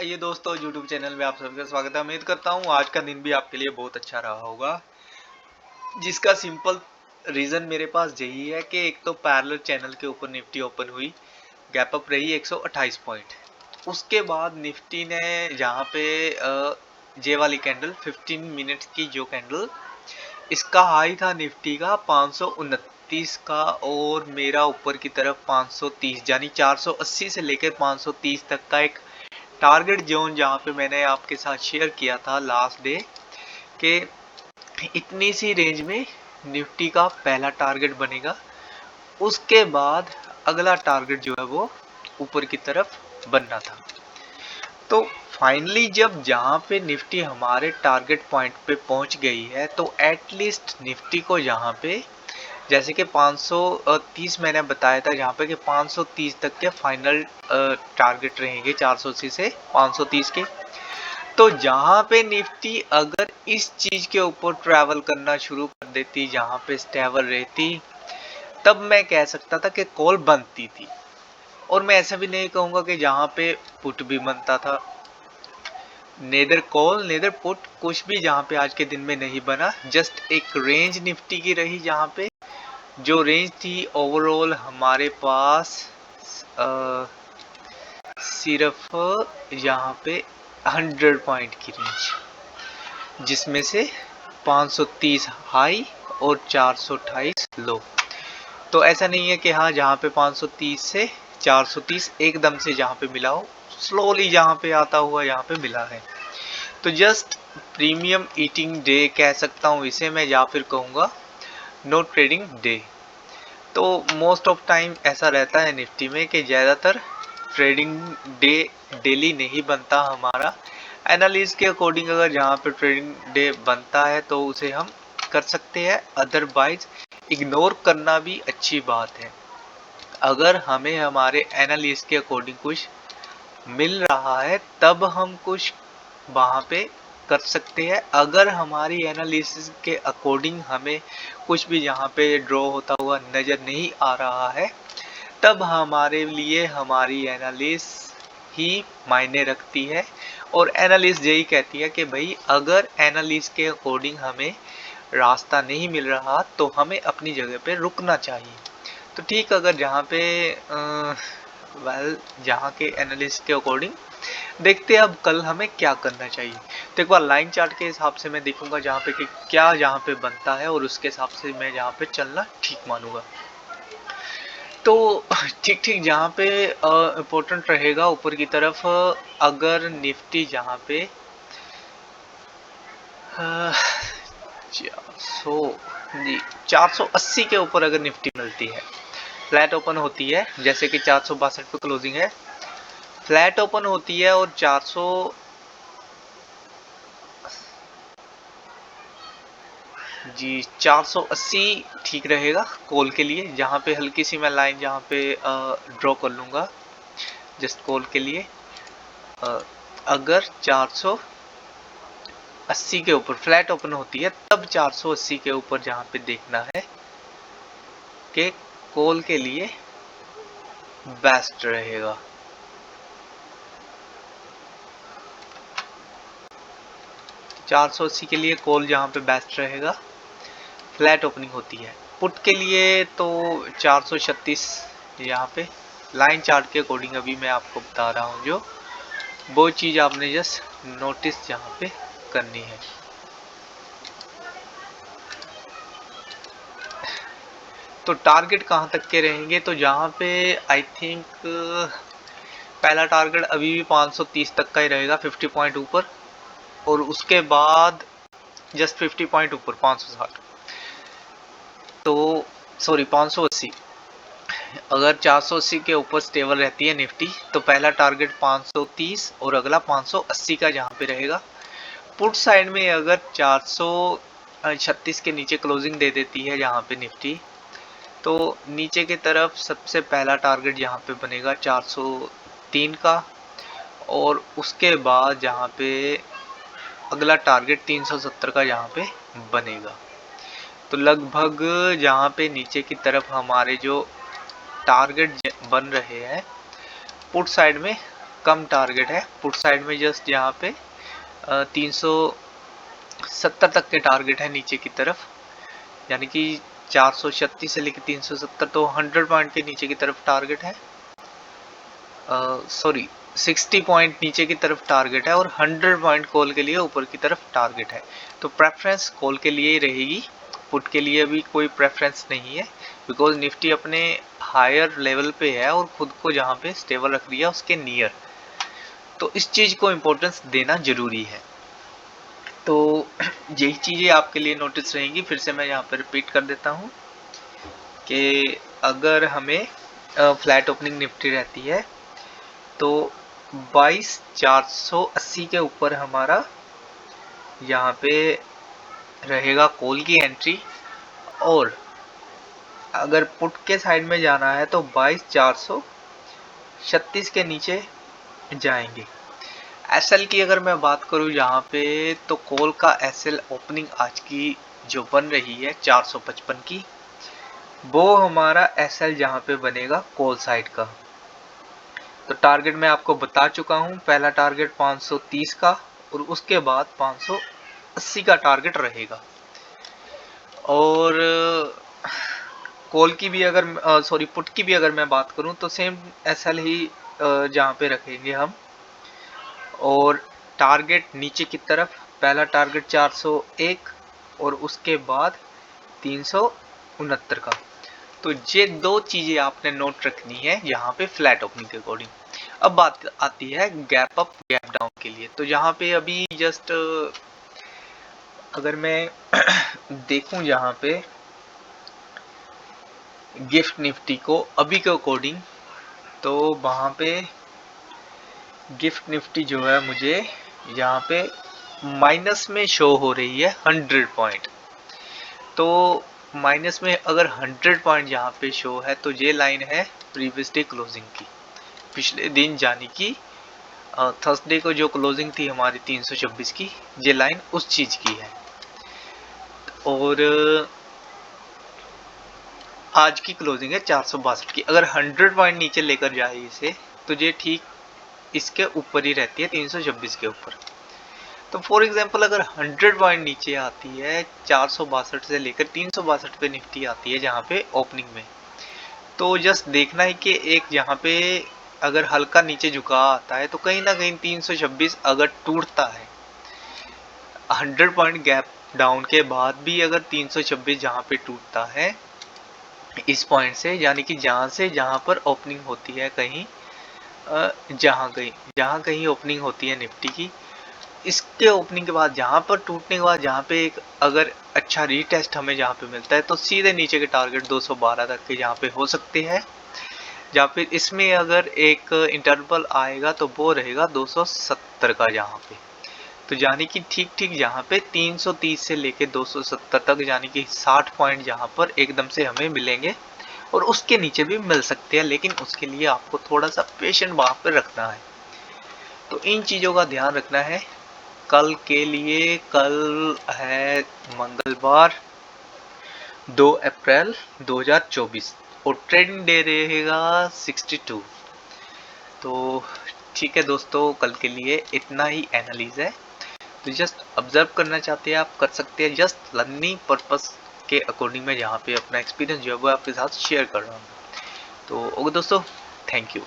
ये दोस्तों YouTube channel में आप सबका स्वागत है। उम्मीद करता हूँ आज का दिन भी आपके लिए बहुत अच्छा रहा होगा, जिसका सिंपल रीज़न मेरे पास यही है कि एक तो पैरेलल चैनल के ऊपर निफ्टी ओपन हुई, गैप अप रही 128 पॉइंट। उसके बाद निफ्टी ने जहाँ पे जे वाली कैंडल 15 मिनट की जो कैंडल, इसका हाई था निफ्टी का 529 का और मेरा ऊपर की तरफ 530, यानी 480 से लेकर 530 तक का एक टारगेट जोन जहाँ पे मैंने आपके साथ शेयर किया था लास्ट डे कि इतनी सी रेंज में निफ्टी का पहला टारगेट बनेगा। उसके बाद अगला टारगेट जो है वो ऊपर की तरफ बनना था। तो फाइनली जब जहाँ पे निफ्टी हमारे टारगेट पॉइंट पे पहुँच गई है तो एटलीस्ट निफ्टी को यहाँ पे जैसे कि 530 मैंने बताया था जहाँ पे कि 530 तक के फाइनल टारगेट रहेंगे 480 से 530 के। तो जहाँ पे निफ्टी अगर इस चीज के ऊपर ट्रैवल करना शुरू कर देती, जहाँ पे स्टेबल रहती, तब मैं कह सकता था कि कॉल बनती थी। और मैं ऐसा भी नहीं कहूँगा कि जहाँ पे पुट भी बनता था। नेदर कॉल नेदर पुट कुछ भी जहाँ पे आज के दिन में नहीं बना। जस्ट एक रेंज निफ्टी की रही जहाँ पे जो रेंज थी ओवरऑल हमारे पास सिर्फ यहाँ पे 100 पॉइंट की रेंज, जिसमें से 530 हाई और 428 लो। तो ऐसा नहीं है कि हाँ जहाँ पे 530 से 430 एकदम से जहाँ पे मिला हो, स्लोली जहाँ पे आता हुआ यहाँ पे मिला है। तो जस्ट प्रीमियम ईटिंग डे कह सकता हूँ इसे मैं, या फिर कहूँगा नो ट्रेडिंग डे। तो मोस्ट ऑफ टाइम ऐसा रहता है निफ्टी में कि ज़्यादातर ट्रेडिंग डे डेली नहीं बनता हमारा। एनालिस्ट के अकॉर्डिंग अगर जहाँ पे ट्रेडिंग डे बनता है तो उसे हम कर सकते हैं, अदरवाइज इग्नोर करना भी अच्छी बात है। अगर हमें हमारे एनालिस्ट के अकॉर्डिंग कुछ मिल रहा है तब हम कुछ वहाँ पे कर सकते हैं। अगर हमारी एनालिसिस के अकॉर्डिंग हमें कुछ भी यहाँ पे ड्रॉ होता हुआ नज़र नहीं आ रहा है तब हमारे लिए हमारी एनालिसिस ही मायने रखती है। और एनालिस्ट यही कहती है कि भाई अगर एनालिस्ट के अकॉर्डिंग हमें रास्ता नहीं मिल रहा तो हमें अपनी जगह पे रुकना चाहिए। तो ठीक, अगर जहाँ पे जहाँ के एनालिस्ट के अकॉर्डिंग देखते हैं अब कल हमें क्या करना चाहिए। तो एक बार लाइन चार्ट के हिसाब से मैं देखूंगा जहाँ पे कि क्या जहाँ पे बनता है और उसके हिसाब से मैं जहाँ पे चलना ठीक मानूंगा। तो ठीक जहाँ पे इम्पोर्टेंट रहेगा ऊपर की तरफ, अगर निफ्टी जहाँ पे 480 के ऊपर अगर निफ्टी मिलती है, फ्लैट ओपन होती है, जैसे कि 462 पे क्लोजिंग है, फ्लैट ओपन होती है और 480 ठीक रहेगा कॉल के लिए। जहाँ पे हल्की सी मैं लाइन जहाँ पे ड्रॉ कर लूँगा जस्ट कॉल के लिए, अगर 480 के ऊपर फ्लैट ओपन होती है तब 480 के ऊपर जहाँ पे देखना है कि कॉल के लिए बेस्ट रहेगा। तो 480 के लिए कॉल जहाँ पे बेस्ट रहेगा, फ्लैट ओपनिंग होती है। पुट के लिए तो 436 यहाँ पे लाइन चार्ट के अकॉर्डिंग अभी मैं आपको बता रहा हूँ, जो वो चीज़ आपने जस्ट नोटिस यहाँ पे करनी है। तो टारगेट कहाँ तक के रहेंगे, तो जहाँ पे आई थिंक पहला टारगेट अभी भी 530 तक का ही रहेगा, 50 पॉइंट ऊपर, और उसके बाद जस्ट 50 पॉइंट ऊपर 560, तो सॉरी 580। अगर 480 के ऊपर स्टेबल रहती है निफ्टी तो पहला टारगेट 530 और अगला 580 का जहाँ पे रहेगा। पुट साइड में अगर 436 के नीचे क्लोजिंग दे देती है जहाँ पे निफ्टी, तो नीचे की तरफ सबसे पहला टारगेट यहाँ पे बनेगा 403 का, और उसके बाद जहाँ पे अगला टारगेट 370 का यहाँ पे बनेगा। तो लगभग जहाँ पे नीचे की तरफ हमारे जो टारगेट बन रहे हैं पुट साइड में कम टारगेट है। पुट साइड में जस्ट यहाँ पे 370 तक के टारगेट है नीचे की तरफ, यानी कि 436 से लेकर 370, तो 100 पॉइंट के नीचे की तरफ टारगेट है, सॉरी 60 पॉइंट नीचे की तरफ टारगेट है और 100 पॉइंट कॉल के लिए ऊपर की तरफ टारगेट है। तो प्रेफरेंस कॉल के लिए ही रहेगी, पुट के लिए अभी कोई प्रेफरेंस नहीं है, बिकॉज निफ्टी अपने हायर लेवल पे है और खुद को जहाँ पे स्टेबल रख दिया उसके नियर, तो इस चीज को इम्पोर्टेंस देना जरूरी है। तो यही चीजें आपके लिए नोटिस रहेंगी। फिर से मैं यहाँ पे रिपीट कर देता हूँ कि अगर हमें फ्लैट ओपनिंग निफ्टी रहती है तो 22,480 के ऊपर हमारा यहाँ पे रहेगा कॉल की एंट्री, और अगर पुट के साइड में जाना है तो 22,436 के नीचे जाएंगे। एसएल की अगर मैं बात करूँ यहाँ पे, तो कॉल का एसएल ओपनिंग आज की जो बन रही है 455 की, वो हमारा एसएल जहाँ पे बनेगा कॉल साइड का। तो टारगेट मैं आपको बता चुका हूँ, पहला टारगेट 530 का और उसके बाद 580 का टारगेट रहेगा। और कॉल की भी अगर सॉरी पुट की भी अगर मैं बात करूं तो सेम एसएल ही जहाँ पे रखेंगे हम, और टारगेट नीचे की तरफ पहला टारगेट 401 और उसके बाद 369 का। तो ये दो चीजें आपने नोट रखनी है यहाँ पे फ्लैट ओपनिंग के अकॉर्डिंग। अब बात आती है गैप अप गैप डाउन के लिए। तो यहाँ पे अभी जस्ट अगर मैं देखूं यहाँ पे गिफ्ट निफ्टी को अभी के अकॉर्डिंग, तो वहां पे गिफ्ट निफ्टी जो है मुझे यहाँ पे माइनस में शो हो रही है 100 पॉइंट। तो माइनस में अगर 100 पॉइंट यहाँ पे शो है तो ये लाइन है प्रीवियस डे क्लोजिंग की, पिछले दिन यानी कि थर्सडे को जो क्लोजिंग थी हमारी 326 की, ये लाइन उस चीज की है। और आज की क्लोजिंग है 462 की। अगर 100 पॉइंट नीचे लेकर जाए इसे तो ये ठीक इसके ऊपर ही रहती है 326 के ऊपर। तो फॉर एग्जांपल अगर 100 पॉइंट नीचे आती है 462 से लेकर 362 पे निफ्टी आती है जहाँ पे ओपनिंग में, तो जस्ट देखना है कि एक यहाँ पे अगर हल्का नीचे झुका आता है तो कहीं ना कहीं 326 अगर टूटता है 100 पॉइंट गैप डाउन के बाद भी, अगर 326 जहाँ पे टूटता है इस पॉइंट से, यानी कि जहाँ पर ओपनिंग होती है कहीं जहाँ कहीं ओपनिंग होती है निफ्टी की, इसके ओपनिंग के बाद जहाँ पर टूटने के बाद जहाँ पे एक अगर अच्छा रीटेस्ट हमें जहाँ पे मिलता है तो सीधे नीचे के टारगेट 212 तक के जहाँ पे हो सकते हैं, या फिर इसमें अगर एक इंटरवल आएगा तो वो रहेगा 270 का जहाँ पे। तो यानी कि ठीक जहाँ पे 330 से लेके 270 तक, यानी कि 60 पॉइंट जहाँ पर एकदम से हमें मिलेंगे, और उसके नीचे भी मिल सकते हैं, लेकिन उसके लिए आपको थोड़ा सा पेशेंट वहां पर रखना है। तो इन चीजों का ध्यान रखना है कल के लिए। कल है मंगलवार 2 अप्रैल 2024 और ट्रेडिंग डे रहेगा 62। तो ठीक है दोस्तों, कल के लिए इतना ही एनालिज है। तो जस्ट ऑब्जर्व करना चाहते हैं आप कर सकते हैं, जस्ट लर्निंग पर्पस के अकॉर्डिंग मैं यहाँ पे अपना एक्सपीरियंस जो है वो आपके साथ शेयर कर रहा हूँ। तो ओके दोस्तों, थैंक यू।